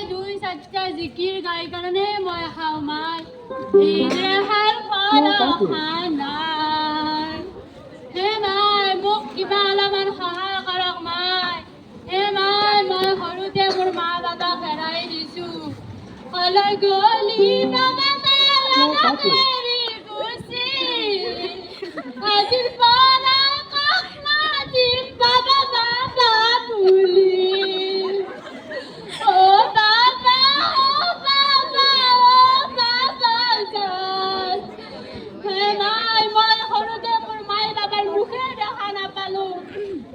দুই চাৰটা জিকিৰ গাই কাৰণে মই খাওঁ মাই ইদেহাৰ নাই হে মাই মোক কিবা অলপমান সহায় কৰক মাই হে মাই মই সৰুতে মোৰ মা বাবাক হেৰাই দিছো কলৈ গলি বাবা এৰি গুচি আজিৰ পৰা কাষ মাতিম বাবা বাবা বুলি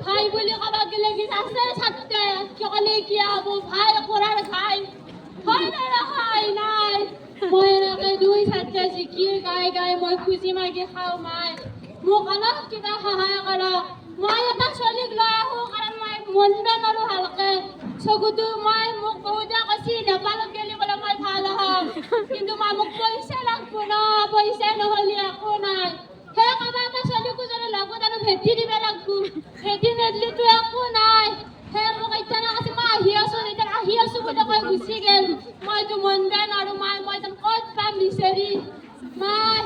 ভাই বুলি কবাক গেলে কি আছে ছাত্রে কলে কি হব ভাই পড়ার খাই হয় না রাখাই নাই মই এনেকে দুই ছাত্রে জিকির গাই গাই মই খুঁজি মাগি খাওঁ মাই মোক অলপ কিবা সহায় কৰক মই এটা ছোৱালীক লৈ আহো কাৰণ মই মনিব নোৱাৰো ভালকে চকুটো মই মোক বহুতে কৈছি নেপালত গেলি বোলে মই ভাল হম কিন্তু মই মোক পইচা লাগব ন পইচা নহলে একো নাই সেই কাবা এটা ছোৱালীকো যদি লগত আৰু ভেটি দিব লাগব ভেটি নেদলিতো একো নাই সেই মোক এতিয়া কৈছে মই আহি আছো বুলি কৈ গুচি গেল মইতো মনিব নোৱাৰো মই ক'ত পাম বিচাৰি মাই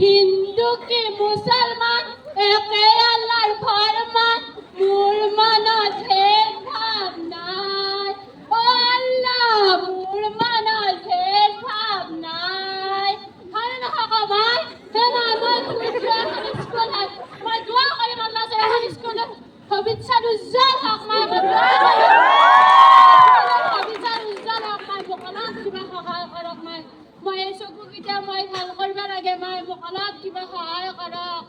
হিন্দু কি মুসলমান একে আল্লাহর ফরমান মোর মনত ভেদ ভাব নাই ও আল্লাহ মোর মনত ভেদ ভাব নাই হয় না ভাই হে না মই স্কুলত মই দোয়া করি আল্লাহ সে এখন স্কুলত ভবিষ্যৎ উজ্জ্বল হক মই ভবিষ্যৎ উজ্জ্বল হক মই বকলাত কিবা সহায় কৰক মই চকুকেইটা মই ভাল কৰিব লাগে মোক অলপ কিবা সহায় কৰক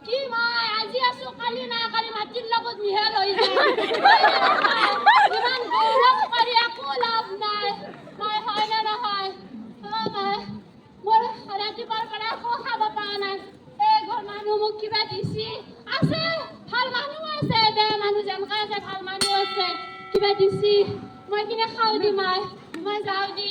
কি মই আজি আছো কালি নাই কালি মাটিৰ লগত মিহেল হৈ যায় ইমান গৌৰৱ কৰি একো লাভ নাই মই হয় নে নহয় মোৰ ৰাতিপুৱাৰ পৰা একো খাব পৰা নাই এই ঘৰ মানুহ মোক কিবা দিছি আছে ভাল মানুহ আছে বেয়া মানুহ যেনেকা আছে ভাল মানুহ আছে কিবা দিছি মই কিনে খাওঁ দি মই যাওঁ দি